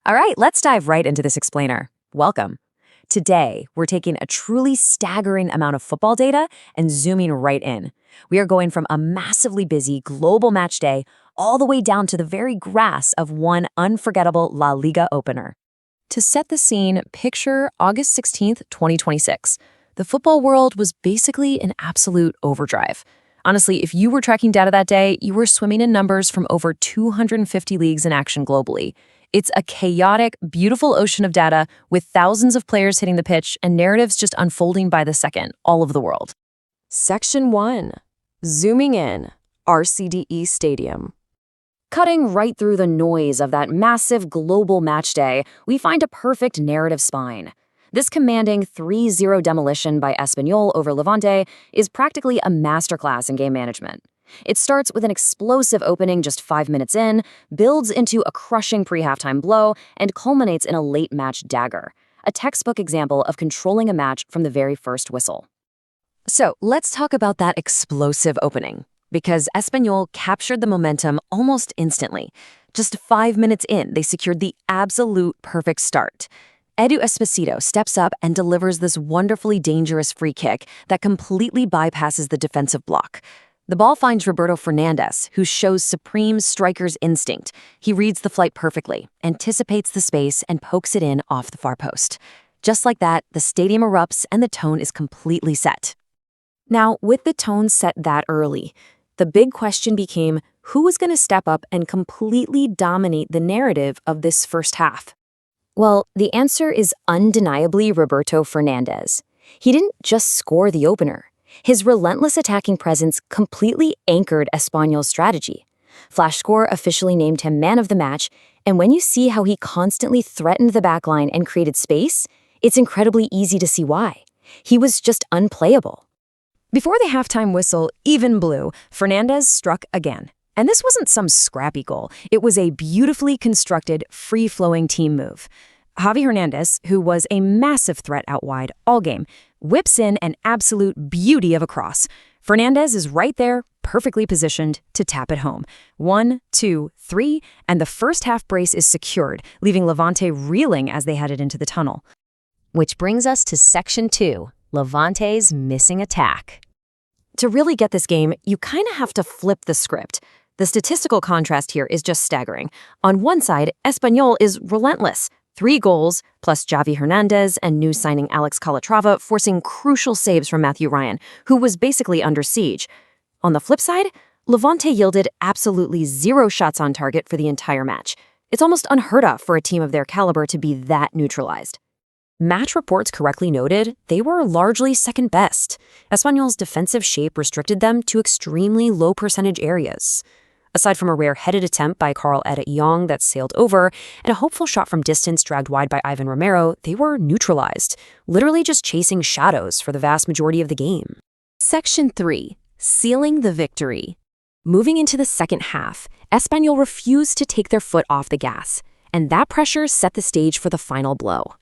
All right, let's dive right into this explainer. Welcome. Today, we're taking a truly staggering amount of football data and zooming right in. We are going from a massively busy global match day all the way down to the very grass of one unforgettable La Liga opener. To set the scene, picture August 16th, 2026. The football world was basically in absolute overdrive. Honestly, if you were tracking data that day, you were swimming in numbers from over 250 leagues in action globally. It's a chaotic, beautiful ocean of data with thousands of players hitting the pitch and narratives just unfolding by the second, all over the world. Section 1. Zooming in. RCDE Stadium. Cutting right through the noise of that massive global match day, we find a perfect narrative spine. This commanding 3-0 demolition by Espanyol over Levante is practically a masterclass in game management. It starts with an explosive opening just 5 minutes in, builds into a crushing pre-halftime blow, and culminates in a late-match dagger, a textbook example of controlling a match from the very first whistle. So let's talk about that explosive opening, because Espanyol captured the momentum almost instantly. Just 5 minutes in, they secured the absolute perfect start. Edu Esposito steps up and delivers this wonderfully dangerous free kick that completely bypasses the defensive block. The ball finds Roberto Fernandez, who shows supreme striker's instinct. He reads the flight perfectly, anticipates the space, and pokes it in off the far post. Just like that, the stadium erupts and the tone is completely set. Now, with the tone set that early, the big question became who was going to step up and completely dominate the narrative of this first half? Well, the answer is undeniably Roberto Fernandez. He didn't just score the opener. His relentless attacking presence completely anchored Espanyol's strategy. FlashScore officially named him man of the match, and when you see how he constantly threatened the backline and created space, it's incredibly easy to see why. He was just unplayable. Before the halftime whistle even blew, Fernandez struck again. And this wasn't some scrappy goal. It was a beautifully constructed, free-flowing team move. Javi Hernandez, who was a massive threat out wide all game, whips in an absolute beauty of a cross. Fernandez is right there, perfectly positioned to tap it home. 1, 2, 3, and the first half brace is secured, leaving Levante reeling as they headed into the tunnel. Which brings us to Section 2, Levante's missing attack. To really get this game, you kind of have to flip the script. The statistical contrast here is just staggering. On one side, Espanyol is relentless. 3 goals, plus Javi Hernandez and new signing Alex Calatrava forcing crucial saves from Matthew Ryan, who was basically under siege. On the flip side, Levante yielded absolutely 0 shots on target for the entire match. It's almost unheard of for a team of their caliber to be that neutralized. Match reports correctly noted they were largely second best. Espanyol's defensive shape restricted them to extremely low percentage areas. Aside from a rare headed attempt by Carl Eda Young that sailed over, and a hopeful shot from distance dragged wide by Ivan Romero, they were neutralized, literally just chasing shadows for the vast majority of the game. Section 3. Sealing the victory. Moving into the second half, Espanyol refused to take their foot off the gas, and that pressure set the stage for the final blow.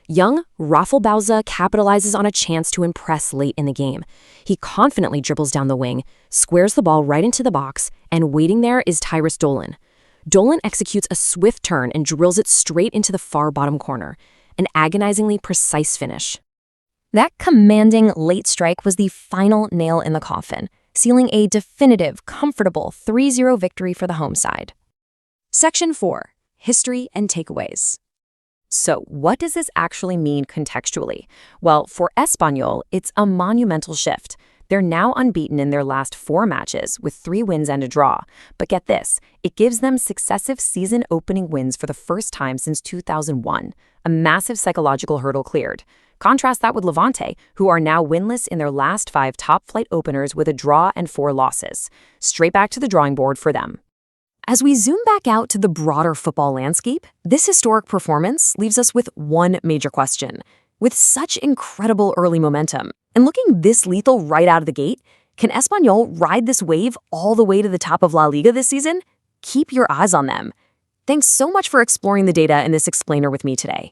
Young Rafael Bauza capitalizes on a chance to impress late in the game. He confidently dribbles down the wing, squares the ball right into the box, and waiting there is Tyrus Dolan. Dolan executes a swift turn and drills it straight into the far bottom corner, an agonizingly precise finish. That commanding late strike was the final nail in the coffin, sealing a definitive, comfortable 3-0 victory for the home side. Section 4. History and takeaways. So what does this actually mean contextually? Well, for Espanyol, it's a monumental shift. They're now unbeaten in their last 4 matches with 3 wins and a draw. But get this, it gives them successive season-opening wins for the first time since 2001, a massive psychological hurdle cleared. Contrast that with Levante, who are now winless in their last 5 top-flight openers with a draw and 4 losses. Straight back to the drawing board for them. As we zoom back out to the broader football landscape, this historic performance leaves us with one major question. With such incredible early momentum, and looking this lethal right out of the gate, can Espanyol ride this wave all the way to the top of La Liga this season? Keep your eyes on them. Thanks so much for exploring the data in this explainer with me today.